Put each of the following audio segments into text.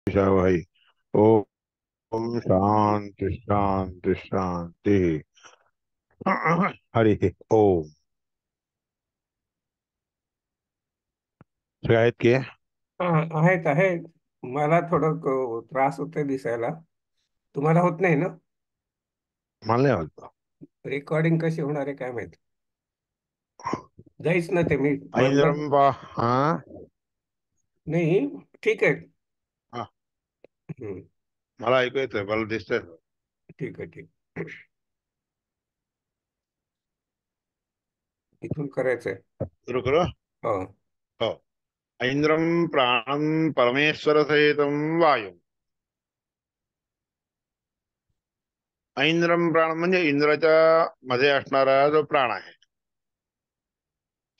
भाई। ओम शांति शांति शांति। हरि ओम। शिकायत की आहे? आहेत आहेत. मला थोडं त्रास होतोय दिसायला. तुम्हाला होत नाही ना? मला नाही आवडतं. रेकॉर्डिंग कशी होणार आहे काय माहिती. जाईच ना ते मी बंद. ऐंद्रम बा. हा. नाही, ठीक आहे. हा, हम्म, मला ऐकू येतंय, मला दिसतंय. ठीक आहे, ठीक. इथून करायचंय. सुरू करू. हो. हो. ऐंद्रम प्राणम परमेश्वर सहितम वायू. ऐंद्रम प्राण म्हणजे इंद्राच्या मध्ये असणारा जो प्राण आहे,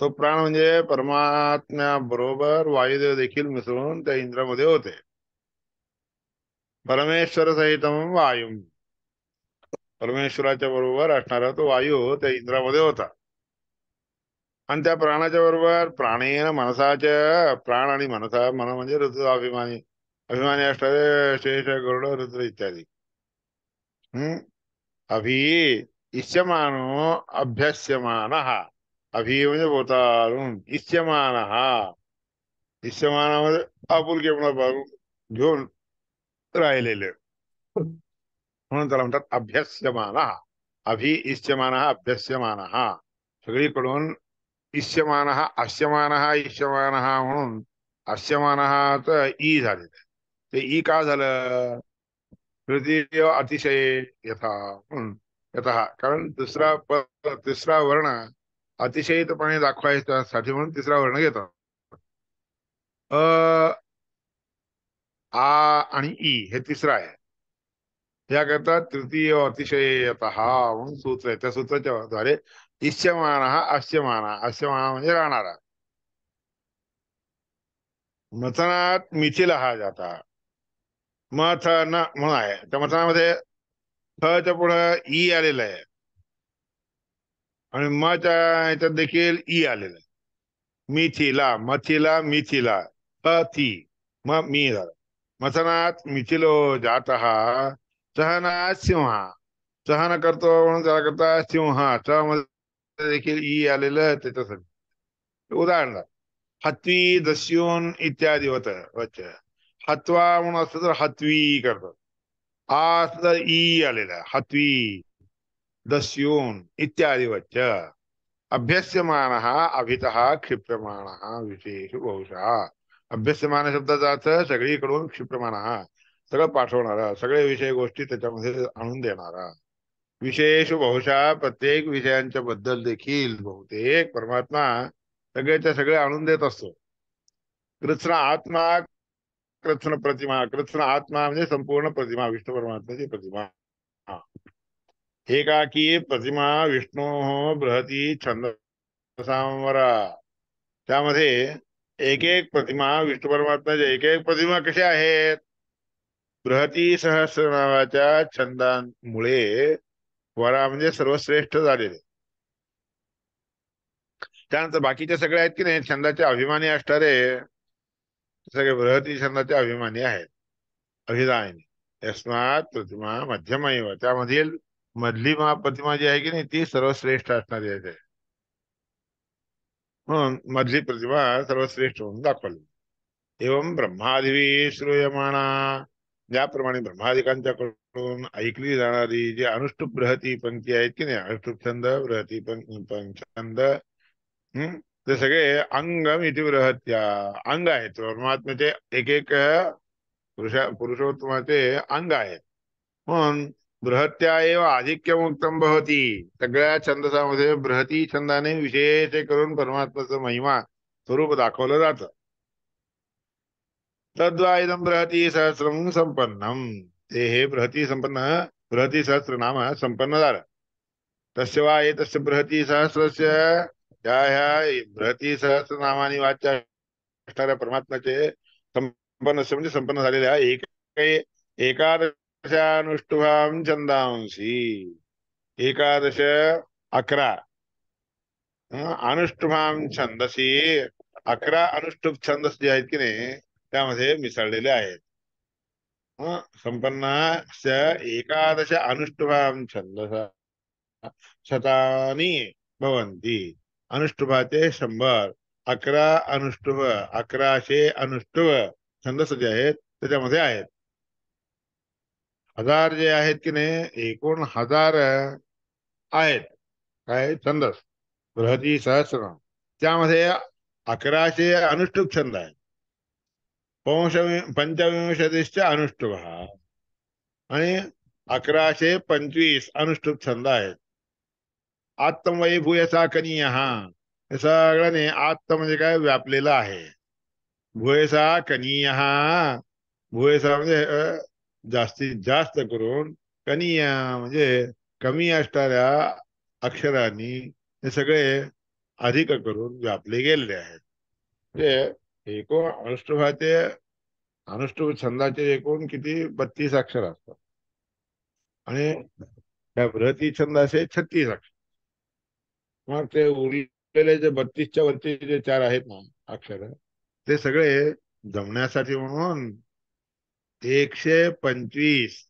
तो प्राण म्हणजे परमात्म्या बरोबर वायुदेव देखील मिसळून त्या इंद्रामध्ये होते. परमेश्वर सहितम वायू. परमेश्वराच्या बरोबर असणारा तो वायू त्या इंद्रामध्ये होता. आणि त्या प्राणाच्या बरोबर प्राणेन मनसाच्या, प्राण आणि मनसा, मन म्हणजे ऋतू अभिमानी, अभिमानी असणारे शेष गरुड रुद्र इत्यादी. हम्म. अभि इष्यमानो अभ्यस्यमान. अभि म्हणजे बोतारून, इष्यमान, इष्यमानामध्ये आपुलकेपणा घेऊन राहिलेले, म्हणून त्याला म्हणतात अभ्यस्यमान. अभि इष्यमान अभ्यस्यमान. सगळीकडून इष्यमान, अश्यमान, इष्यमान म्हणून अश्यमान ई झालेलं आहे. ते ई का झालं? तृतीय अतिशय यथा म्हणून. यथा कारण तिसरा वर्ण अतिशयितपणे दाखवायच्यासाठी म्हणून तिसरा वर्ण घेतात. अ, आ आणि ई हे तिसरा आहे. याकरता तृतीय अतिशयतः म्हणून सूत्र आहे. त्या सूत्राच्या द्वारे इष्यमान, अश्यमान, अश्यमान म्हणजे राहणारा. मथनात मिथिला हा जाता. मथन म्हणून आहे. त्या मथनामध्ये थ च्या पुढं ई आलेलं आहे आणि म च्या ह्याच्यात देखील ई आलेलं आहे. मिथिला, मथिला, मिथिला, थी, म मी झालं. मथनात मिथिलो जात सहना सिंह. सहन करतो म्हणून त्याला करता सिंह. च मध्ये देखील ई आलेलं आहे त्याच्यासाठी. उदाहरण, हत्वी, दस्युन इत्यादी होत वच्च. हत्वा म्हणून असतं तर हत्वी करतात. आ असतं तर ई आलेला आहे. हत्वी, दस्युन इत्यादी वच्च. अभ्यस्यमान अभित क्षिप्यमाण विशेष बहुशः. अभ्यस्यमान शब्दाचा अर्थ सगळीकडून क्षिप्यमाण, सगळं पाठवणारा, सगळे विषय गोष्टी त्याच्यामध्ये आणून देणारा. विशेष बहुशः प्रत्येक विषयांच्या बद्दल देखील बहुतेक परमात्मा सगळेच्या सगळे आणून देत असतो. कृष्ण आत्मा, कृष्ण प्रतिमा. कृष्ण आत्मा म्हणजे संपूर्ण प्रतिमा, विष्णू परमात्म्याची प्रतिमा. एकाकी प्रतिमा विष्णू बृहती छंद सांवरा. त्यामध्ये एक एक प्रतिमा विष्णू परमात्म्याच्या एक एक प्रतिमा कशा आहेत? बृहती सहस्र नावाच्या छंदांमुळे वरा म्हणजे सर्वश्रेष्ठ झालेले. त्यानंतर बाकीचे सगळे आहेत की नाही छंदाचे अभिमानी असणारे, सगळे बृहती छंदाचे अभिमानी आहेत. अभिधानी यस्मात प्रतिमा मध्यमैव. त्यामधील मधली प्रतिमा जी आहे की नाही ती सर्वश्रेष्ठ असणारी आहे. म्हणून मधली प्रतिमा सर्वश्रेष्ठ म्हणून दाखवली. एवं ब्रह्मादिवी श्रूयमाणा. ज्याप्रमाणे ब्रह्मादिकांच्याकडून ऐकली जाणारी जी अनुष्टुप बृहती पंक्ती आहेत की नाही, अनुष्टुप छंद, बृहती छंद, ते सगळे अंगम इति बृहत्या, अंग आहेत परमात्म्याचे. एक एक पुरुषोत्तमाचे अंग आहेत. म्हणून बृहत्या एव आधिक्यमुक्तम भवती. सगळ्या छंदसामध्ये बृहती छंदाने विशेष करून परमात्म्याचं महिमा स्वरूप दाखवलं जातं. तद्वा इदं बृहती सहस्रम संपन्नम. ते हे बृहती संपन्न, बृहती सहस्र नाम संपन्न झालं. तस्य वा एतस्य बृहती सहस्रस्य. ह्या ह्या बृहती सहस्र नामानी वाच्य असणाऱ्या परमात्म्याचे संपन्न म्हणजे संपन्न झालेल्या एकादशानुष्टुभाम छंदांशी. एकादश 11 अनुष्टुभाम छंदसी. 11 अनुष्टुभ छंदस जे आहेत की नाही त्यामध्ये मिसळलेले आहेत. संपन्नास्य एकादश अनुष्टुभां छंदसा शतानी भवन्ति. अनुष्टुभाचे 100. 11 अनुष्टुभ, 1100 अनुष्टुभ छंदस जे आहेत त्याच्यामध्ये आहेत. 1000 जे आहेत की नाही, एकूण 1000 आहेत काय छंदस बृहती सहस्र. त्यामध्ये 1100 अनुष्टुप छंद आहेत. पंचविंशतिश्च अनुष्टुभ आणि 1125 अनुष्टुप छंद आहेत. आत्मवयी भूयसा कनीय हे सगळ्याने आत्म म्हणजे काय व्यापलेला आहे. भूयसा कनीय भूयसा म्हणजे जास्तीत जास्त करून, कनीय म्हणजे कमी असणाऱ्या अक्षरांनी हे सगळे अधिक करून व्यापले गेलेले आहेत. म्हणजे एकूण अनुष्टुभाचे अनुष्टुभ छंदाचे एकूण किती 32 अक्षर असतात आणि त्या बृहती छंदाचे 36 अक्षर. मग ते उरलेले जे 32च्या वरचे जे 4 आहेत ना अक्षर, ते सगळे जमण्यासाठी म्हणून 125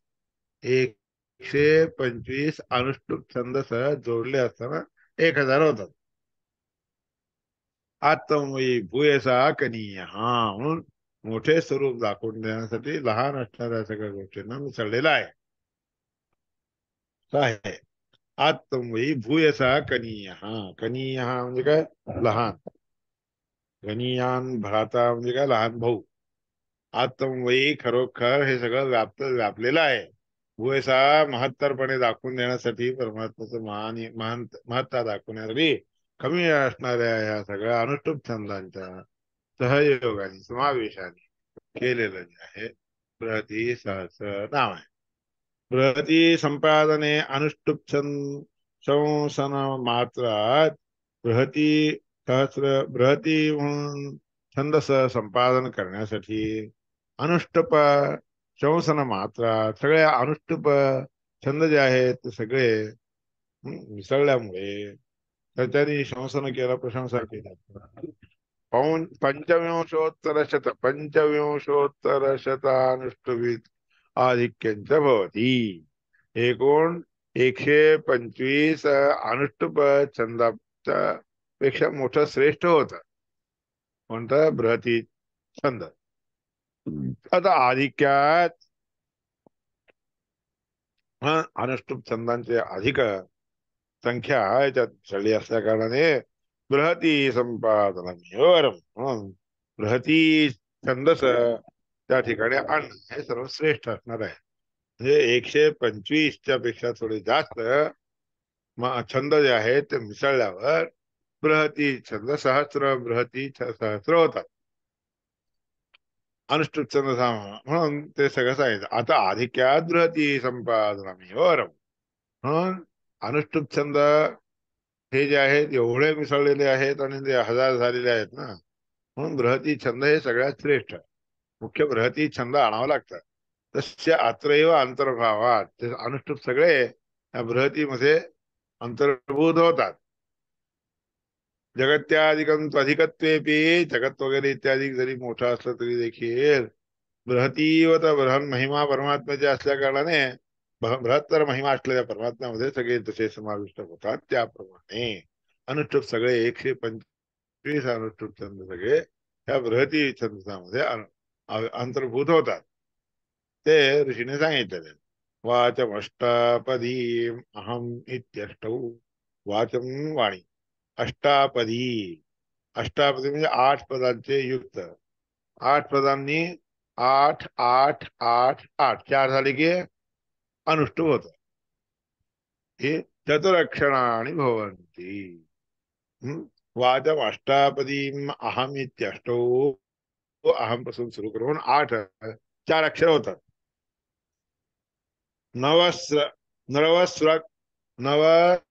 125 अनुष्टुप छंद सह जोडले असताना 1000 होतात. आत्मयी भूयसा कनीय म्हणून मोठे स्वरूप दाखवून देण्यासाठी लहान असणाऱ्या सगळ्या गोष्टींना मिसळलेला आहे. आहे आत्मयी भूयसा कनीय कनीय म्हणजे काय लहान. गणीयान भ्राता म्हणजे काय लहान भाऊ. आत्मवयी खरोखर हे सगळं व्यापलेलं आहे. भूयसा महत्तरपणे दाखवून देण्यासाठी, परमात्म्याचं महत्ता दाखवण्यासाठी कमी असणाऱ्या या सगळ्या अनुष्टुप छंदांच्या सहयोगाने समावेशाने केलेलं जे आहे बृहती सहस्र नाव आहे. बृहती संपादने अनुष्टुप छंद शंसन मात्रात बृहती सहस्र बृहती म्हणून छंदस संपादन करण्यासाठी अनुष्टुप शंसन मात्रा सगळ्या अनुष्टुप छंद जे आहेत ते सगळे मिसळल्यामुळे त्याच्यानी शंसन केला, प्रशंसा केली. पंचविंशोत्तर शतानुष्टुभित आधिक्यंच भवती. एकूण 125 अनुष्टुप छंदाच्या पेक्षा मोठं श्रेष्ठ होत कोणतं बृहती छंद. आता आधिक्यात अनुष्टुप छंदांचे अधिक संख्या याच्यात चढली असल्या कारणाने बृहती संपादन बृहती छंदस त्या ठिकाणी आणणं हे सर्व श्रेष्ठ असणार आहे. म्हणजे 125च्या पेक्षा थोडे जास्त छंद जे आहेत ते मिसळल्यावर बृहती छंद सहस्र बृहती सहस्र होतात. अनुष्टुप छंद म्हणून ते सगळं सांगितलं. आता आधिक्यात बृहती संपादनामी म्हणून अनुष्टुप छंद हे जे आहेत एवढे मिसळलेले आहेत आणि ते 1000 झालेले आहेत ना, म्हणून बृहती छंद हे सगळ्यात श्रेष्ठ. मुख्य बृहती छंद आणावं लागतात. तस्य अत्रैव अंतर्भावात ते अनुष्टुप सगळे या बृहतीमध्ये अंतर्भूत होतात. जगत्याधिकम अधिकत्वेपी जगत वगैरे इत्यादी जरी मोठा असलं तरी देखील बृहतीवत बृहन महिमा परमात्म्याच्या असल्या कारणाने बृहत्तर महिमा असलेल्या परमात्म्यामध्ये सगळे तसे समाविष्ट होतात. त्याप्रमाणे अनुष्टुप सगळे 125 अनुष्टुप छंद सगळे या बृहती छंदामध्ये अंतर्भूत होतात. ते ऋषीने सांगितलेले. वाचमष्टापदी अहम इत्यष्टौ वाचम वाणी अष्टापदी. अष्टापदी म्हणजे 8 पदांचे युक्त. 8 पदांनी 8 8 8 8 4 झाले की अनुष्टुप होत. हे चतुरक्षराणि भवन्ति. वाचम अष्टापदी अहम इत्यष्टौ अहम पासून सुरू करून 8 4 अक्षर होतात. नवस्र नवस्रक नवस्रक्तिमिति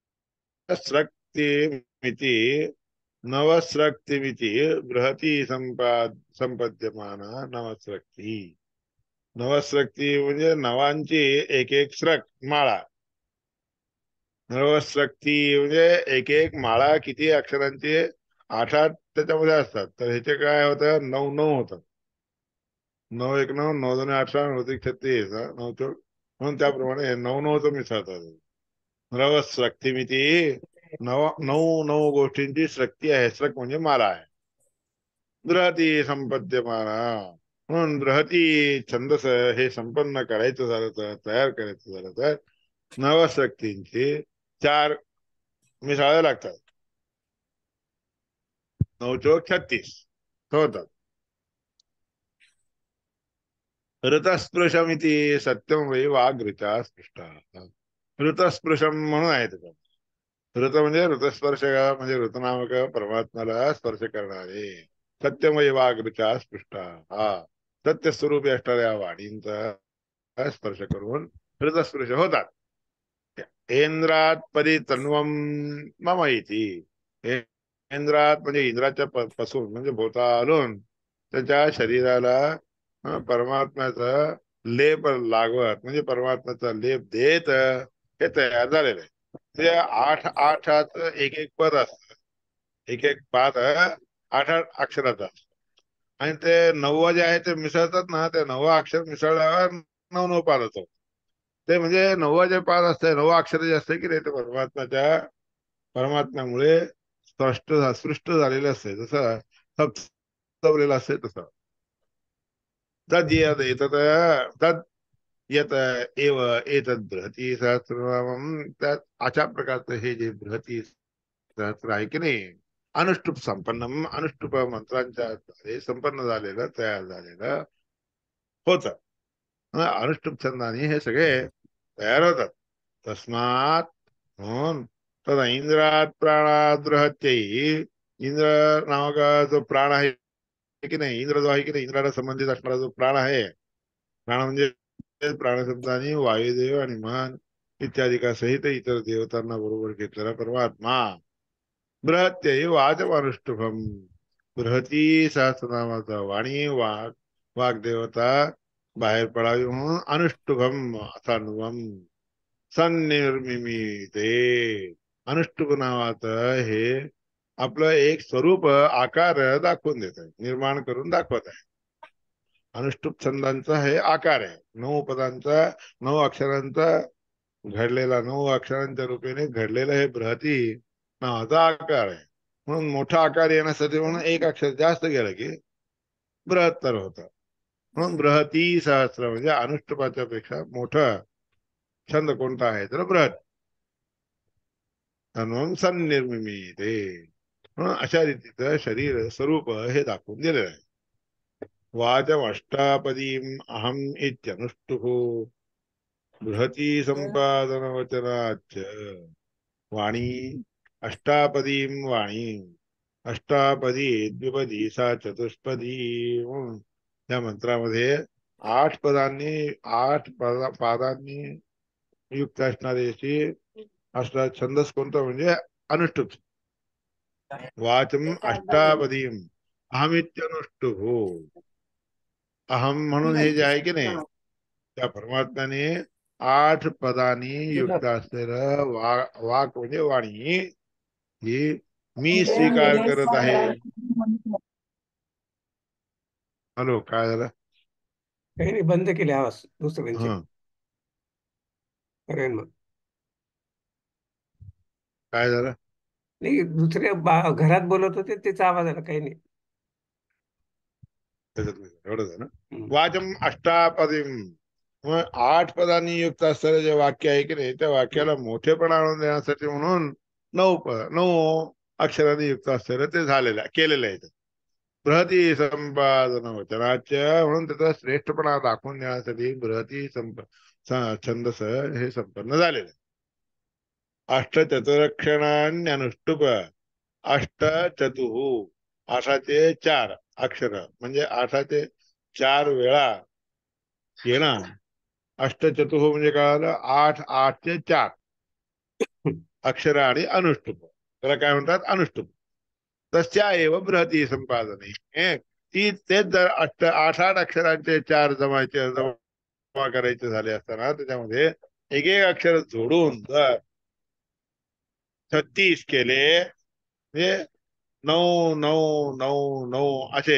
नवस्रक्तिमिति बृहती संपद्यमान नवस्रक्ती. नवस्रक्ती म्हणजे नवांची एक एक स्रक माळा. नवस्रक्ती म्हणजे एक एक माळा किती अक्षरांची 8 8 त्याच्यामध्ये असतात. तर ह्याचे काय होतं 9 9 होतात. 9 1 9, 9 2 18, 9 3 36, 9 चौक, म्हणून त्याप्रमाणे 9 9 मिसळतात. रव स्रक्तिमिती, नऊ नऊ नऊ गोष्टींची स्रक्ती आहे. स्रक म्हणजे माला आहे. बृहती संपद्यमाना, म्हणून बृहती छंदस हे संपन्न करायचं झालं तर, तयार करायचं झालं तर नवशक्तींची 4 मिसाळावे लागतात. 9 चौक 36 होतात. ऋतस्पृशमिती सत्यम वै वाघृचा स्पृष्ट. ऋतस्पृशम म्हणून आहे त्याचा. ऋत म्हणजे ऋतस्पर्श म्हणजे ऋतनामक परमात्म्याला स्पर्श करणारे. सत्यमय वाघृचा स्पृष्ट, हा सत्य स्वरूपी असणाऱ्या वाणींचा स्पर्श करून ऋतस्पृश होतात. इंद्रात परी तन्वम मम इति. इंद्रात म्हणजे इंद्राच्या पासून म्हणजे भोवतालून त्याच्या शरीराला परमात्म्याचा लेप लागवत म्हणजे परमात्म्याचा लेप देत हे तयार झालेलं आहे. म्हणजे 8 एक एक पद असत. एक एक पाद 8 अक्षराचा असतो. आणि ते 9 जे आहे ते मिसळतात ना, ते 9 अक्षर मिसळल्यावर 9 9 पाद होतं. ते म्हणजे 9 जे पाद असते, 9 अक्षर जे असते की नाही, ते परमात्म्यामुळे सृष्ट झालेले असते. जसं सप्तवलेलं असते तसं. तद यद एतत् तद यत एव एतद बृहती सहस्रनामम. त्यात अशा प्रकारचं हे जे बृहती सहस्र आहे की नाही, अनुष्टुप संपन्नम, अनुष्टुप मंत्रांच्या द्वारे संपन्न झालेलं, तयार झालेलं होतं. अनुष्टुप छंदाने हे सगळे तयार होतात. तस्मात म्हणून तदा इंद्रात प्राणात बृहत्यै. इंद्र नावाचा जो प्राण आहे की नाही, इंद्र जो आहे की नाही, इंद्राला संबंधित असणारा जो प्राण आहे, प्राण म्हणजे प्राणशब्दाने वायुदेव आणि मन इत्यादिका सहित इतर देवतांना बरोबर घेतलेला परमात्मा. बृहत्यै वाचमानुष्टुभम. बृहती सहस्रनामाचा वाणी वाग्देवता बाहेर पडावी म्हणून अनुष्टुभम अथान्वम सन्निर्मिमीते. अनुष्टुभ नावाचं हे आपलं एक स्वरूप आकार दाखवून देत आहे, निर्माण करून दाखवत आहे. अनुष्टुप छंदांचा हे आकार आहे. 9 पदांचा, 9 अक्षरांचा घडलेला, 9 अक्षरांच्या रूपेने घडलेला हे बृहती नावाचा आकार आहे. म्हणून मोठा आकार येण्यासाठी म्हणून एक अक्षर जास्त गेलं की बृहत्तर होत. म्हणून बृहती सहस्र म्हणजे अनुष्टुपाच्या पेक्षा मोठं छंद कोणता आहे तर बृहत. म्हणून सन्निर्मिमीते, म्हणून अशा रीतीचं शरीर स्वरूप हे दाखवून दिलेलं आहे. वाचम अष्टापदीम अहम इत्यनुष्टुः बृहती संपादन वचनाच. वाणी अष्टापदीम वाणी, अष्टापदी द्विपदी सा चतुष्पदी. त्या मंत्रामध्ये 8 पदांनी, 8 पादांनी युक्त असणारी अशी असणार छंदस कोणता म्हणजे अनुष्टुप. वाचम अष्टापदीम अहमित्यनुष्टुभ. अहम म्हणून हे जे आहे की नाही, त्या परमात्म्याने 8 पदांनी युक्त असलेलं वाक म्हणजे वाणी ही मी स्वीकार करत आहे. हॅलो, काय झालं? काही नाही, बंद केले आवाज दुसऱ्यांचे. हं, अरे मग काय झालं? नाही, दुसरे घरात बोलत होते त्याचा आवाज आला, काही नाही. त्याच्यात नाही, एवढंच आहे ना. हम्म. वाचम अष्टापदीम, मग 8 पदांनी युक्त असलेलं जे वाक्य आहे की नाही, त्या वाक्याला मोठेपणा आणून देण्यासाठी म्हणून 9 अक्षरांनी युक्त असलेलं ते झालेलं केलेलं आहे. बृहती संपादन वचनाच्या, म्हणून त्याचा श्रेष्ठपणा दाखवून देण्यासाठी बृहती छंदस हे संपन्न झालेलं. अष्टचतुरक्षराण्यनुष्टुप. अष्टचतुः 8चे 4 अक्षर म्हणजे 8चे 4 वेळा येणार. अष्टचतुः म्हणजे काय झालं, 8 8चे 4 अक्षर आणि अनुष्टुप, त्याला काय म्हणतात अनुष्टुप. तस्या एव बृहती संपादने. तेच जर 8 8 अक्षरांचे 4 जमा करायचे झाले असताना त्याच्यामध्ये एक एक अक्षर जोडून जर 36 केले म्हणजे 9 9 9 9 असे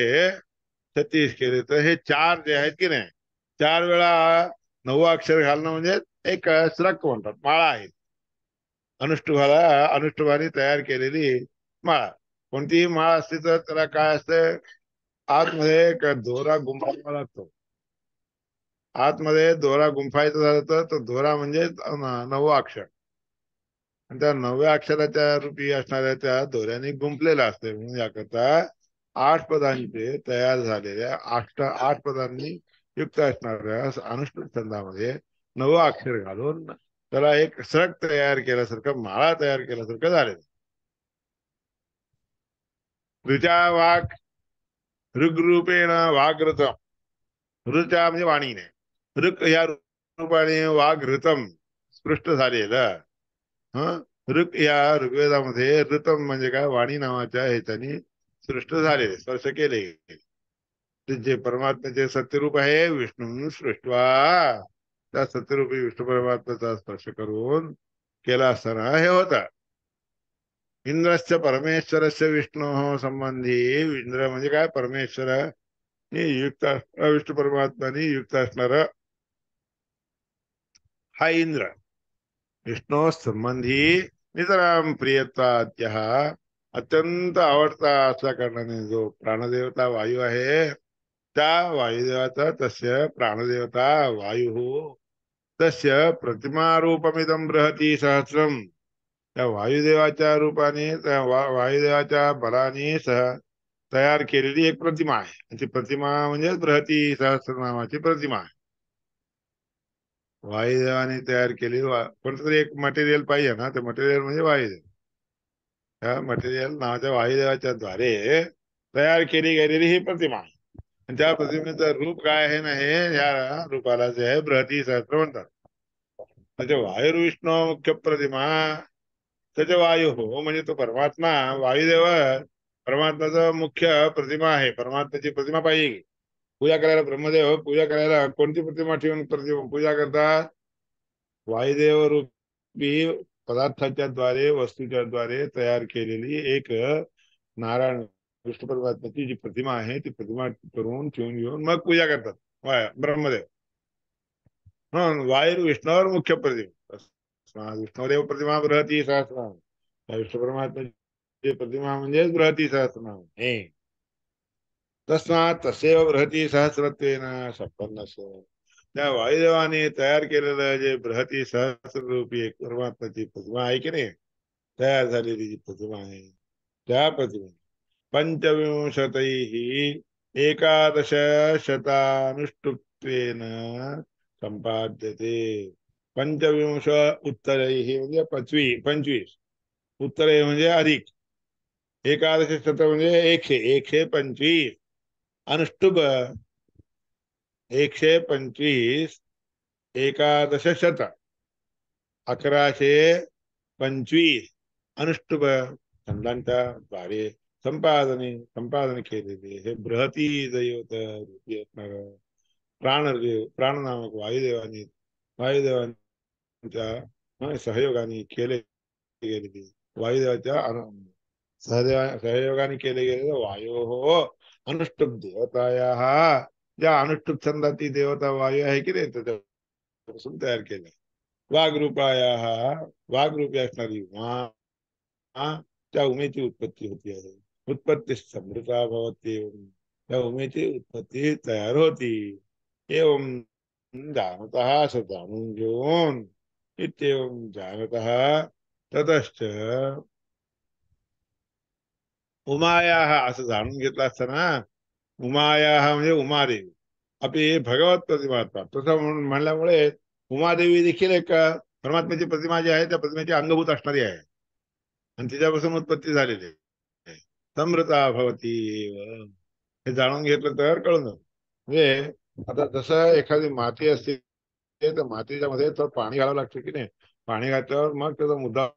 36 केले तर हे चार जे आहेत की नाही, 4 वेळा 9 अक्षर घालणं म्हणजे एक श्रक म्हणतात, माळा आहे. अनुष्टुभाने तयार केलेली माळा. कोणतीही माळ असली तर त्याला काय असतं, आतमध्ये एक दोरा गुंफावा लागतो. आतमध्ये दोरा गुंफायचा झाला तर तो दोरा म्हणजे 9 अक्षर, आणि त्या 9व्या अक्षराच्या रूपी असणाऱ्या त्या दोऱ्याने गुंफलेला असते. म्हणून याकरता 8 पदांचे तयार झालेल्या आठ पदांनी युक्त असणाऱ्या अनुष्ठुप छंदामध्ये 9 अक्षर घालून त्याला एक सग तयार केल्यासारखं, माळा तयार केल्यासारखं झालेलं. ऋचा वाघ ऋग्रूपेण वाघृत. ऋचा म्हणजे वाणीने, ऋक या रूपाने वाघृतम स्पृष्ट झालेलं. हं ऋक या ऋग्वेदामध्ये ऋतम म्हणजे काय, वाणी नावाच्या ह्याच्यानी सृष्ट झालेले, स्पर्श केले. जे परमात्म्याचे सत्यरूप आहे विष्णू सृष्टवा, त्या सत्यरूपी विष्णू परमात्म्याचा स्पर्श करून केला असताना हे होता. इंद्रस्य परमेश्वरस्य विष्णू संबंधी, इंद्र म्हणजे काय, परमेश्वर युक्त विष्णू परमात्म्याने युक्त असणार हा इंद्र, विष्णू संबंधी नितराम प्रियत्वाद्य, अत्यंत आवडता असल्या कारणाने जो प्राणदेवता वायू आहे, त्या वायुदेवाचा तस्य प्राणदेवता वायू तस्य प्रतिमारूपमिदं बृहती सहस्रम, त्या वायुदेवाच्या रूपाने, त्या वायुदेवाच्या बलाने तयार केलेली एक प्रतिमा आहे. ती प्रतिमा म्हणजे बृहती सहस्र नावाची प्रतिमा आहे. वायुदेवाने तयार केलेली कोणतं तरी एक मटेरियल पाहिजे ना, ते मटेरियल म्हणजे वायुदेव. त्या मटेरियल नावाच्या वायुदेवाच्या द्वारे तयार केली गेलेली ही प्रतिमा आहे. आणि त्या प्रतिमेचं रूप काय आहे ना, हे या रूपाला जे आहे बृहती सहस्र म्हणतात. म्हणजे वायुर्विष्णू मुख्य प्रतिमा, त्याचे वायू हो म्हणजे तो परमात्मा वायुदेव परमात्म्याचा मुख्य प्रतिमा आहे. परमात्म्याची प्रतिमा पाहिजे. पूजा करायला ब्रह्मदेव पूजा करायला कोणती प्रतिमा ठेवून पूजा करतात, वायुदेव रूपी पदार्थाच्या द्वारे, वस्तूच्या द्वारे तयार केलेली एक नारायण कृष्ण परमात्म्याची जी प्रतिमा आहे, ती प्रतिमा करून ठेवून घेऊन मग पूजा करतात ब्रह्मदेव. म्हणून वायुर्विष्णूवर मुख्य प्रतिमा, विष्णुदेव प्रतिमा बृहती सहस्रनाम, विष्णू परमात्म्याची प्रतिमा म्हणजे बृहती सहस्रनाम हे. तस्मात तसेव बृहती सहस्रत्वेन संपन्न, त्या वायुदेवाने तयार केलेलं जे बृहती सहस्र रूपी एक परमात्म्याची प्रतिमा आहे की नाही, तयार झालेली जी प्रतिमा आहे, त्या प्रतिमा पंचविंशतैः एकादश शतानुष्टुप्त्वेन संपाद्यते. पंचविंश उत्तरैः म्हणजे 25 उत्तरे म्हणजे अधिक, एकादश शत म्हणजे 125 अनुष्टुप 125, एकादश शत 1125 अनुष्टुप छंदांच्या द्वारे संपादन केलेले हे बृहती दैवत रूपी असणार प्राण नामक वायुदेवांच्या सहयोगाने केले गेलेले, वायुदेवाच्या सहयोगाने केले गेलेले वायू हो अनुष्टुप देवताया, ज्या अनुष्टुप छंदाची देवता वायू आहे की नाही, त्याच्यापासून तयार केले. वाघरूपाया, वाघरूपी असणारी उमा, त्या उमेची उत्पत्ती होती आहे. उत्पत्ती समृद्धा भवती, त्या उमेची उत्पत्ती तयार होती. एवं जानतः, असं जाणून घेऊन, इत्येवं जानतः ततश्च उमाया, असं जाणून घेतलं असताना, उमाया म्हणजे उमादेवी आपली भगवत प्रतिमा, तसं म्हणून म्हणल्यामुळे उमादेवी देखील एक परमात्म्याची प्रतिमा जी आहे त्या प्रतिमेची अंगभूत असणारी आहे, आणि तिच्यापासून उत्पत्ती झालेली आहे. समृता भवती, हे जाणून घेतलं तर कळून जातं. म्हणजे आता जसं एखादी माती असते, तर मातीच्या मध्ये तर पाणी घालावं लागतं की नाही, पाणी घातल्यावर मग त्याचा मुद्दा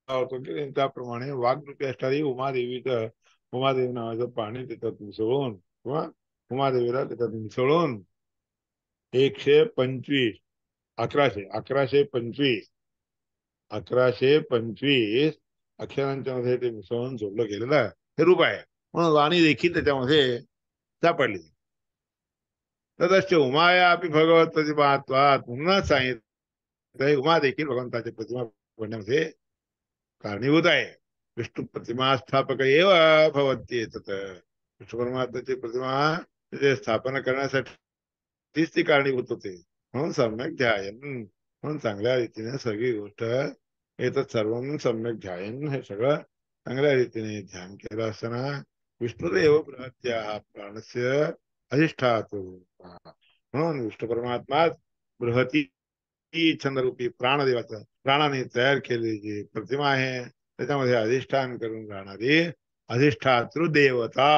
होतो की नाही, त्याप्रमाणे वाघरूपी असणारी उमादेवी नावाचं पाणी त्याच्यात मिसळून, किंवा उमादेवीला त्याच्यात मिसळून 125, 1125 अक्षरांच्या मध्ये ते मिसळून जोडलं गेलेलं हे रूप आहे. म्हणून वाणी देखील त्याच्यामध्ये सापडली. तदश्च उमाया अपि भगवत प्रतिमात्वात, म्हणूनच सांगितलंय उमा देखील भगवंताची प्रतिमा बनण्यामध्ये कारणीभूत आहे. विष्णू प्रतिमा स्थापक एव भवती येतात. विष्णू परमात्म्याची प्रतिमा तिथे स्थापना करण्यासाठी तीच ती कारणीभूत होते. म्हणून सम्यक ध्यायन, म्हणून चांगल्या रीतीने सगळी गोष्ट येतात. सर्व सम्यक ध्यायन, हे सगळं चांगल्या रीतीने ध्यान केलं असताना विष्णुदेव बृहत्या प्राणस्य अधिष्ठातो. म्हणून विष्णू परमात्मा बृहती छंदरूपी प्राणदेवाचा, प्राणाने तयार केलेली जी प्रतिमा आहे त्याच्यामध्ये अधिष्ठान करून राहणारी अधिष्ठातृ देवता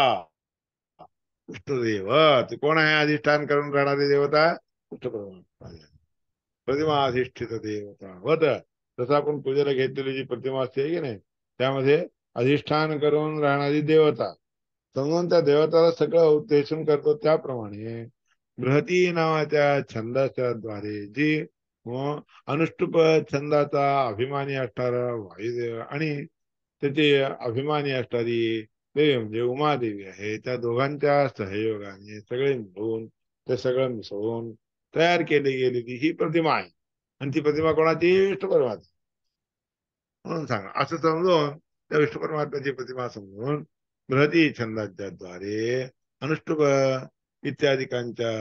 विष्णुदेव. ते कोण आहे अधिष्ठान करून राहणारी देवता? विष्णू परमात्मा. प्रतिमा अधिष्ठित देवता वत. जसं आपण पूजेला घेतलेली जी प्रतिमा असते की नाही, त्यामध्ये अधिष्ठान करून राहणारी देवता समजून त्या देवताला सगळं उद्देशून करतो. त्याप्रमाणे बृहती नावाच्या छंदाच्या द्वारे जी अनुष्टुप छंदाचा अभिमानी असणारा वायुदेव आणि त्याची अभिमानी असणारी देवी म्हणजे उमादेवी आहे, त्या दोघांच्या सहयोगाने सगळे मिळून ते सगळं मिसळून तयार केली गेलेली ही प्रतिमा आहे. आणि ती प्रतिमा कोणाची? विष्णू परमात्मा. म्हणून सांगा असं समजून त्या विष्णू परमात्म्याची प्रतिमा समजून बृहती छंदाच्या द्वारे अनुष्टुप इत्यादिकांच्या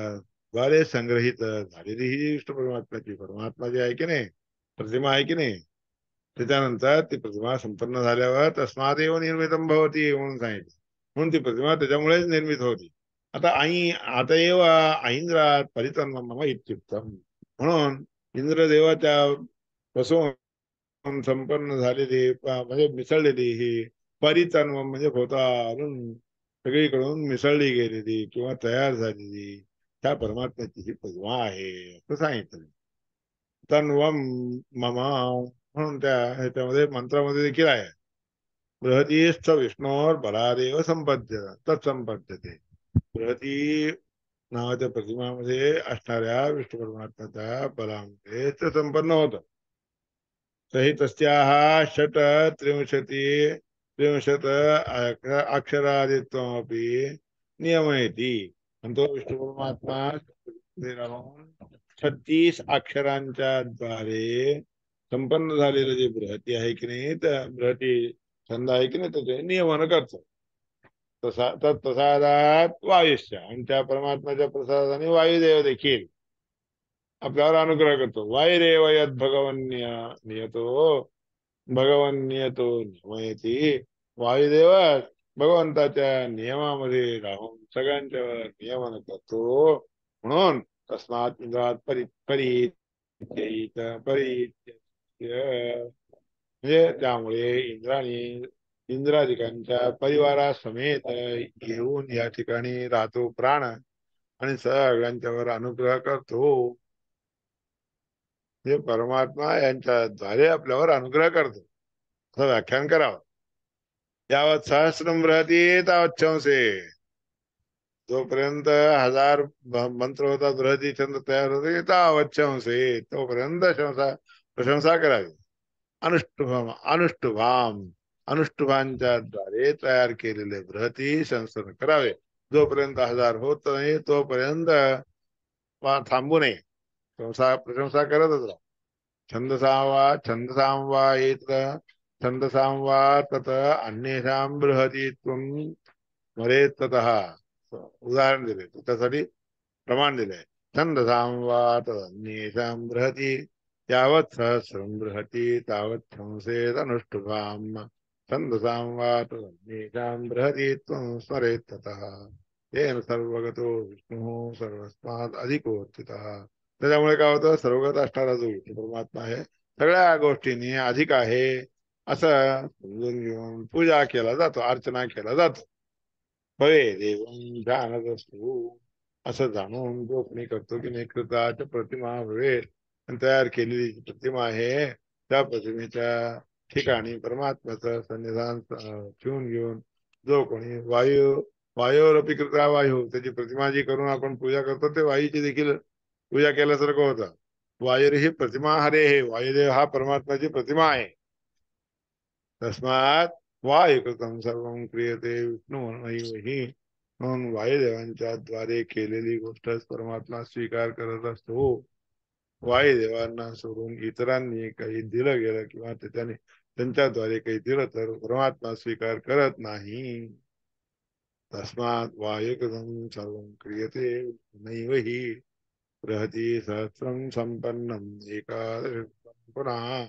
द्वारे संग्रहित झालेली ही विष्णू परमात्म्याची परमात्मा जी आहे की नाही, प्रतिमा आहे की नाही, त्याच्यानंतर ती प्रतिमा संपन्न झाल्यावर तस्मादेव निर्मितम भवती म्हणून सांगितलं. म्हणून ती प्रतिमा त्याच्यामुळेच निर्मित होती. आता एव ऐंद्रात परितन्मम इत्युक्तम. म्हणून इंद्रदेवाच्या पासून संपन्न झालेली म्हणजे मिसळलेली ही परितन्म म्हणजे भोवतालून सगळीकडून मिसळली गेलेली किंवा तयार झालेली त्या परमात्म्याची ही प्रतिमा आहे असं सांगितलं. तन्वम मम, म्हणून त्या ह्याच्यामध्ये मंत्रामध्ये देखील आहे. बृहतीस्थ विष्णोर बलादेव संपद्य तत्संपद्यते. बृहती नावाच्या प्रतिमामध्ये असणाऱ्या विष्णू परमात्म्याच्या बलामध्ये ते संपन्न होतं. तही तस्याः षट त्रिंशति त्रिंशत अक्षरादित्वमपि नियमयति. आणि तो विष्णू परमात्मा राहून 36 अक्षरांच्या द्वारे संपन्न झालेलं जे बृहती आहे की नाही, त्या बृहती छंद आहे की नाही, त्याचे नियमन करतो. तत्प्रसादात वायुष्य, आणि त्या परमात्म्याच्या प्रसादाने वायुदेव देखील आपल्यावर अनुग्रह करतो. वायुरेव यद भगवन्य नियतो भगवन्यतो नियमयती. वायुदेव भगवंताच्या नियमामध्ये राहून सगळ्यांच्यावर नियमन करतो. म्हणून तस्मात इंद्रात म्हणजे त्यामुळे इंद्रादिकांच्या परिवारासमेत येऊन या ठिकाणी राहतो प्राण आणि सगळ्यांच्यावर अनुग्रह करतो. हे परमात्मा यांच्या द्वारे आपल्यावर अनुग्रह करतो असं व्याख्यान करावं. यावत सहस्रम बृहती तावत शंसे. जोपर्यंत 1000 मंत्र होता, बृहती छंद तयार होते, तावत शंसे, तोपर्यंत प्रशंसा करावी. अनुष्टुभाम, अनुष्टुभांच्या द्वारे तयार केलेले बृहती संस्मरण करावे. जोपर्यंत 1000 होत नाही तोपर्यंत थांबू नये, प्रशंसा करतच राहा. छंदसां वा येत छंदसां वा तत अन्येषां बृहती त्वं मरेत ततः. उदाहरण दिले, त्यासाठी प्रमाण दिले. छंदसां वा तदन्येषां बृहती यावत् सहस्रं बृहती तावत् शंसेत अनुष्टुभाम्. छंदसां वा तदन्येषां बृहती त्वं स्मरेत ततः तेन सर्वगतो विष्णुः सर्वस्मात् अधिकोत्थितः. त्याच्यामुळे काय होतं, सर्वगत असणारा जो विष्णू परमात्मा आहे सगळ्या गोष्टींनी अधिक आहे असं समजून घेऊन पूजा केला जातो, अर्चना केला जातो. होय देवं जाणत असतो असं जाणून जो कोणी करतो की नाही, कृताच प्रतिमा हवे तयार केलेली जी प्रतिमा आहे त्या प्रतिमेच्या ठिकाणी परमात्म्याचं सन्निधान ठेवून घेऊन जो कोणी वायूरपी कृता वायू, त्याची प्रतिमा जी करून आपण पूजा करतो ते वायूची देखील पूजा केल्यासारखं होतं. वायुर ही प्रतिमा हरे हे, वायुदेव हा परमात्म्याची प्रतिमा आहे. तस्मात वायुकृतं सर्वं क्रियते विष्णुमयी. म्हणून वायुदेवांच्या द्वारे केलेली गोष्टच परमात्मा स्वीकार करत असतो. वायुदेवांना सोडून इतरांनी काही दिलं गेलं किंवा त्याने त्यांच्याद्वारे काही दिलं तर परमात्मा स्वीकार करत नाही. तस्मात् वायुकृतं सर्वं क्रियते नैव हि बृहती सहस्रं संपन्नम एकादश पुन्हा.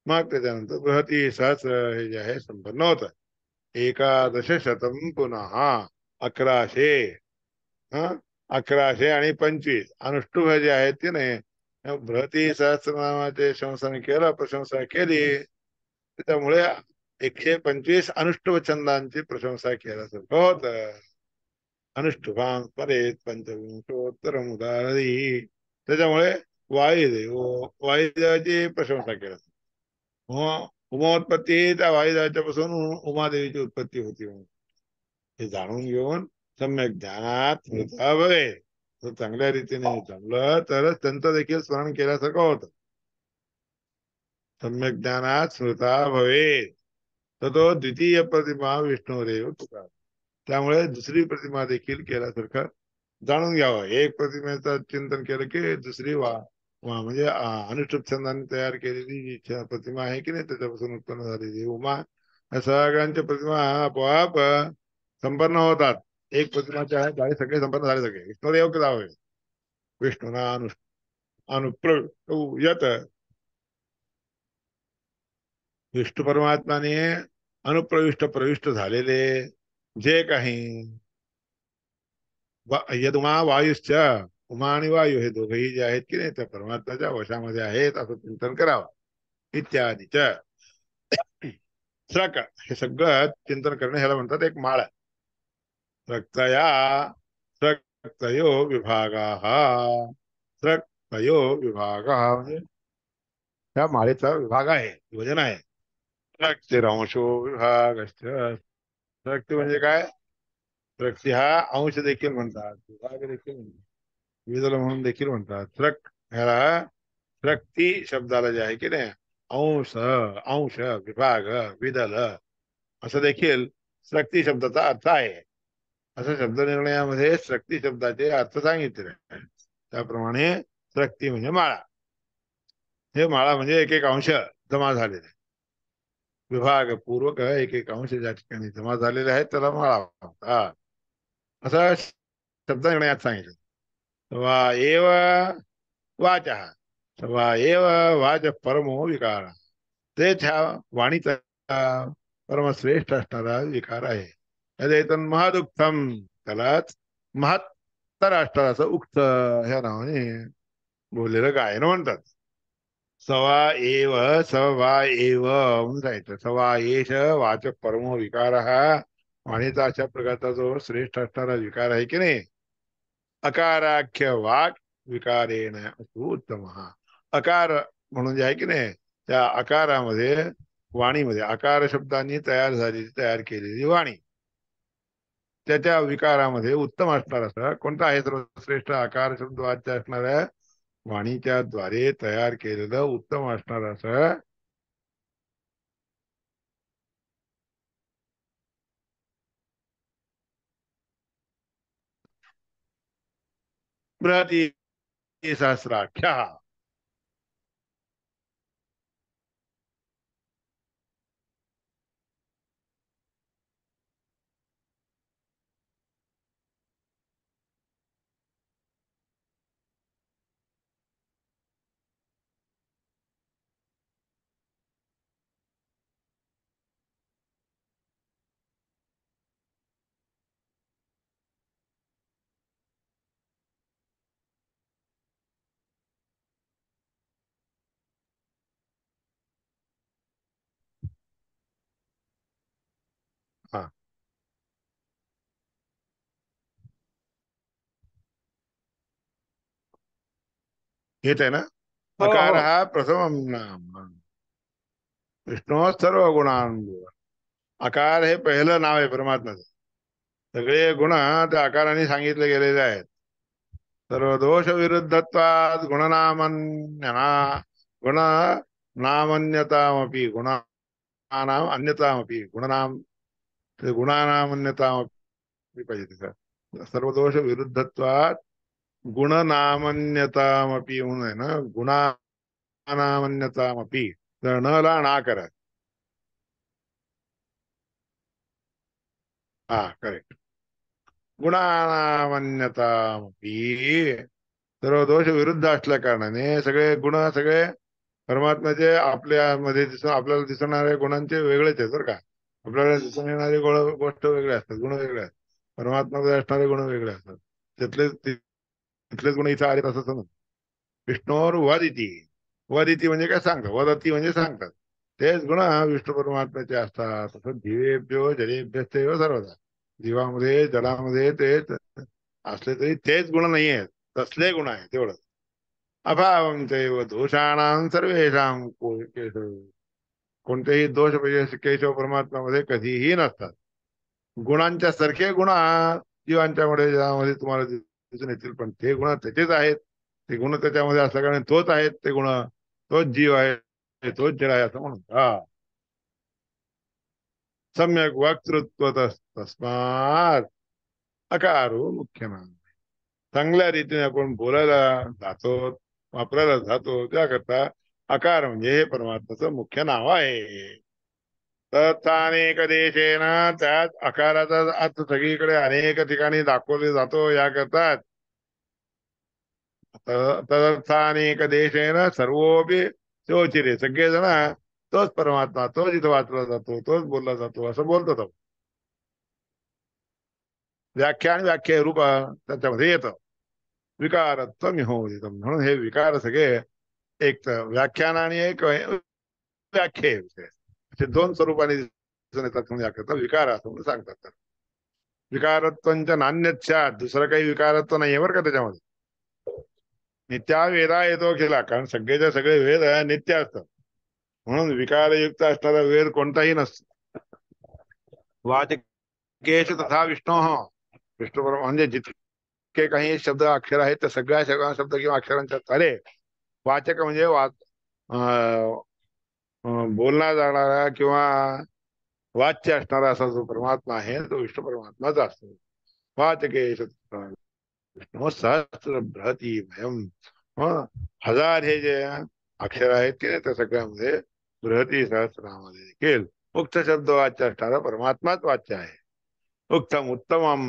मग त्याच्यानंतर बृहती सहस्र हे जे आहे संपन्न होत. एकादश शतम पुन्हा 1100. हा 1100 आणि 25 अनुष्टुभ जे आहेत ते नाही. बृहती सहस्रनामाचे शंसन केलं, प्रशंसा केली, त्यामुळे 125 अनुष्टुभ छंदांची प्रशंसा केल्यासारखं होत. अनुष्टुभां परेत पंचविंशोत्तरम उदाहरणी. त्याच्यामुळे वायुदेव वायुदेवाची प्रशंसा केली. उमात्पत्ती त्या वायुदेवाच्या पासून उमादेवीची उत्पत्ती होती. हे जाणून घेऊन सम्यक ज्ञानात स्मृता भवे. तो चांगल्या रीतीने जमलं तरच त्यांचं देखील स्मरण केल्यासारखं होतं. सम्यक ज्ञानात स्मृता भवे तर तो द्वितीय प्रतिमा विष्णुरेव तुका. त्यामुळे दुसरी प्रतिमा देखील केल्यासारखं जाणून घ्यावं. एक प्रतिमेचं चिंतन केलं की दुसरी म्हणजे अनुष्ठुप छंदाने तयार केलेली जी प्रतिमा आहे की नाही त्याच्यापासून उत्पन्न झालेली उमा, या सगळ्यांच्या प्रतिमा आपोआप संपन्न होतात. एक प्रतिमाचे आहे झाले सगळे संपन्न झाले सगळे. विष्णुदेव जावे विष्णुना अनुप्रयत. विष्णू परमात्माने प्रविष्ट झालेले जे काही यदुमा वायुश्च, उमा आणि वायू हे दोघेही जे आहेत की नाही त्या परमात्म्याच्या वशामध्ये आहेत असं चिंतन करावं. इत्यादीच स्रक हे सगळं चिंतन करणे ह्याला म्हणतात एक माळ. स्रक्तया स्रक्तयो विभागा, स्रक्तयो विभागा म्हणजे त्या माळेचा विभाग आहे, योजना आहे. स्रक्तिरंशो विभाग. स्रक्ती म्हणजे काय? स्रक्ती हा अंश देखील म्हणतात, विभाग देखील म्हणतात, विदल म्हणून देखील म्हणतात. स्रक ह्याला स्रक्ती शब्दाला जे आहे की नाही अंश अंश विभाग विदल असं देखील स्रक्ती शब्दाचा अर्थ आहे. असं शब्द निर्णयामध्ये स्रक्ती शब्दाचे अर्थ सांगितले आहे. त्याप्रमाणे स्रक्ती म्हणजे माळा. हे माळा म्हणजे एक एक अंश जमा झालेले, विभाग पूर्वक एक एक अंश ज्या ठिकाणी जमा झालेले आहेत त्याला माळा म्हणतात. असं शब्द निर्णयात सांगितलं. वा एव वाचः वा एव वाच परमो विकार. तेच ह्या वाणीचा परमश्रेष्ठ असणारा विकार आहे. यदेतन महदुक्तम, त्यालाच महत्तर असणारा असं उक्त ह्या नावाने बोललेलं गायन म्हणतात. सवा एव सवा एव म्हणून सांगितलं. सवा एष वाच परमो विकार. वाणीचा अशा प्रकारचा जो श्रेष्ठ असणारा विकार आहे की नाही, अकाराख्य वाक विकारेण उत्तम. अकार म्हणून जे आहे की नाही त्या अकारामध्ये वाणीमध्ये आकार शब्दांनी तयार केलेली वाणी, त्याच्या विकारामध्ये उत्तम असणार असं कोणता आहे? सर्वश्रेष्ठ आकार शब्द वाच्य असणाऱ्या वाणीच्या द्वारे तयार केलेलं उत्तम असणार असं बृहती सहस्राख्या. हा येत आहे ना. हो अकार हो. हा प्रथम विष्णू सर्व गुणान. आकार हे पहिलं नाव आहे परमात्म्याचं. सगळे गुण त्या आकाराने सांगितले गेलेले आहेत. सर्व दोष विरुद्धत्वाद गुणनामन्यना गुण नामन्यतामपि गुणानाम अन्यतामपि गुणनाम गुणानामन्यतामपि असली पाहिजे तिथं. सर्व दोष विरुद्धत्वात गुणनामन्यतामपी म्हणून आहे ना, गुणानामन्यतामपी. तर न ला ना करा. हा, करेक्ट. गुणानामन्यतामपी, सर्व दोष विरुद्ध असल्या कारणाने सगळे गुण, सगळे परमात्म्याचे आपल्यामध्ये आपल्याला दिसणारे गुणांचे वेगळेच आहेत बरं का. आपल्याला दिसून येणारे गोष्ट वेगळे असतात, गुण वेगळे असतात. परमात्म्यामध्ये असणारे गुण वेगळे असतात. तिथलेच गुण इथं आले असं समज. विष्णूवर वदिती. वदिती म्हणजे काय सांगतात, वदती म्हणजे सांगतात. तेच गुण विष्णू परमात्म्याचे असतात. तसं जीवेभ्यो जलेभ्यस्तेव सर्वदा. जीवामध्ये जलामध्ये तेच असले तरी तेच गुण नाही आहेत, तसले गुण आहेत तेवढं. अभावं चैव दोषाणां सर्वेषां कोणतेही दोष म्हणजे केशव परमात्म्यामध्ये कधीही नसतात. गुणांच्या सारखे गुण जीवांच्या मध्ये जगामध्ये तुम्हाला दिसून येतील, पण ते गुण त्याचेच आहेत. ते गुण त्याच्यामध्ये असल्या कारण तोच आहेत ते गुण. तोच जीव आहे, तोच जड आहे असं म्हणून. हा, सम्यक वक्तृत्व तस्मात अकारो मुख्य नाम. चांगल्या रीतीने आपण बोलायला जातो, वापरायला जातो, त्याकरता अकार म्हणजे हे परमात्म्याचं मुख्य नाव आहे. तथा अनेक देशेन, त्यात अकाराचा अर्थ सगळीकडे अनेक ठिकाणी दाखवले जातो याकरता. तदर्थ अनेक देशेन सर्वोपी चोचिरे, सगळेजण तोच परमात्मा, तोच इथं वाचला जातो, तोच बोलला जातो असं बोलतात. व्याख्या आणि व्याख्या रूप त्याच्यामध्ये येतं. विकारत्व मिहोदितम, म्हणून हे विकार सगळे एक व्याख्यान आणि एक व्याख्या विषय असे दोन स्वरूपाने दिसून येतात. म्हणून याकरता विकार असं म्हणून सांगतात. विकारत्वांच्या नान्यच्या, दुसरं काही विकारत्व नाहीये बरं का त्याच्यामध्ये. नित्या वेदा येतो केला, कारण सगळेच्या सगळे वेद नित्य असतात. म्हणून विकारयुक्त असणारा वेद कोणताही नसतो. वाचकेश तथा विष्णू, विष्णू म्हणजे जितके काही शब्द अक्षर आहेत त्या सगळ्या सगळ्या शब्द किंवा अक्षरांच्या आले. वाचक म्हणजे बोलला जाणारा किंवा वाच्य असणारा असा जो परमात्मा आहे तो विष्णू परमात्माचा असतो. वाचकेश विष्णू सहस्र बृहती भयम. हजार हे जे अक्षर आहेत की त्या सगळ्यामध्ये बृहती सहस्रनामामध्ये देखील उक्त शब्द वाच्य असणारा परमात्माच वाच्य आहे. उत्तम उत्तमम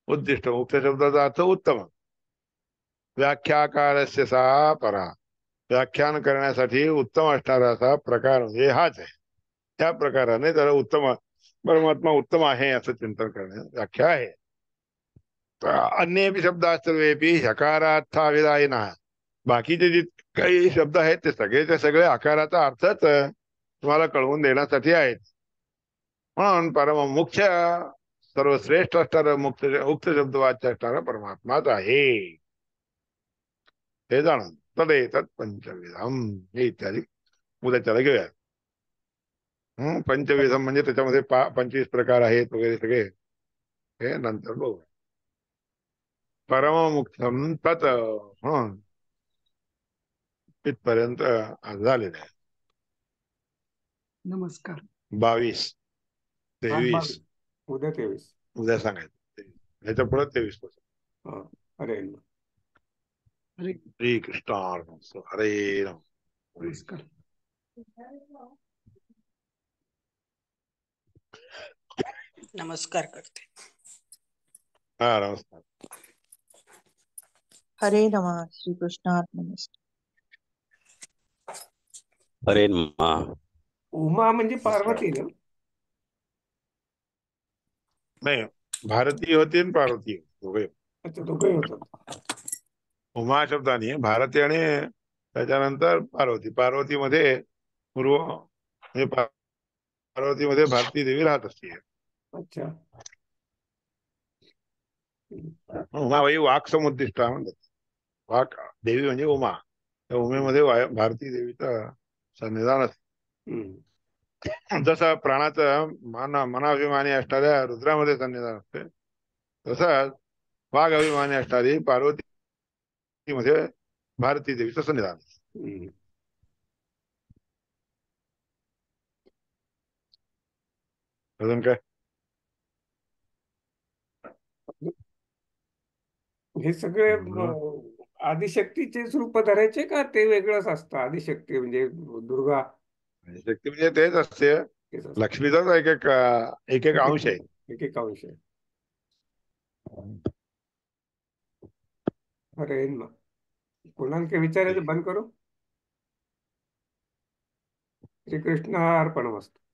उद्दिष्ट, मुख्य शब्दाचा अर्थ उत्तम. व्याख्याकारस्य सा परा, व्याख्यान करण्यासाठी उत्तम असणारा असा प्रकार म्हणजे हाच आहे. त्या प्रकाराने त्याला उत्तम, परमात्मा उत्तम आहे असं चिंतन करणे व्याख्या आहे. अन्येपी शब्द सर्वेपी हकारार्थाविधायिना, बाकीचे जे काही शब्द आहेत ते सगळेचे सगळे आकाराचा अर्थच तुम्हाला कळवून देण्यासाठी आहेत. म्हणून परम मुख्य, सर्वश्रेष्ठ असणारा मुक्त उक्त शब्द वाच्य असणारा परमात्माच आहे हे जाणून. तदेतत् पंचविधम, हे इत्यादी उद्याच्याला घेऊया. पंचविधम म्हणजे त्याच्यामध्ये 25 प्रकार आहेत वगैरे सगळे, हे नंतर बघू. परममुक्तम तत्, इथपर्यंत झालेलं आहे. नमस्कार. 22, 23 उद्या 23. उद्या सांगायचं. ह्याच्या पुढे 23 पासून. अरे श्री कृष्ण हरे राम. नमस्कार. नमस्कार करते. हा, नमस्कार. हरे नमः. श्री कृष्णार्पणमस्तु. हरे नमः. उमा म्हणजे पार्वती ना? नाही, भारती होती आणि पार्वती दोघे. अच्छा, दोघंही होतात. उमा शब्दाने भारती आणि त्याच्यानंतर पार्वती. पार्वतीमध्ये पूर्व म्हणजे पार्वतीमध्ये भारती देवी राहत असते. अच्छा. उमाबाई वाक समुद्दिष्टा म्हणतात. वाक देवी म्हणजे उमा. त्या उमेमध्ये भारती देवीचं सन्निधान असते. जसं प्राणाचं मनाभिमानी असणाऱ्या रुद्रामध्ये सन्निधान असते, तसंच वाघ अभिमानी असणारी पार्वतीमध्ये भारती देवीचं सन्निधान असते. अजून काय? हे सगळे हम्म. आदिशक्तीचेच रूप धरायचे का ते वेगळंच असतं? आदिशक्ती म्हणजे दुर्गा शक्ती म्हणजे तेच असते. तेच असतं. लक्ष्मीचाच एक एक एक अंश आहे. एक एक अंश आहे. अरे ना, कोणाला काही विचारायचं बंद करू. श्रीकृष्ण अर्पणमस्तु.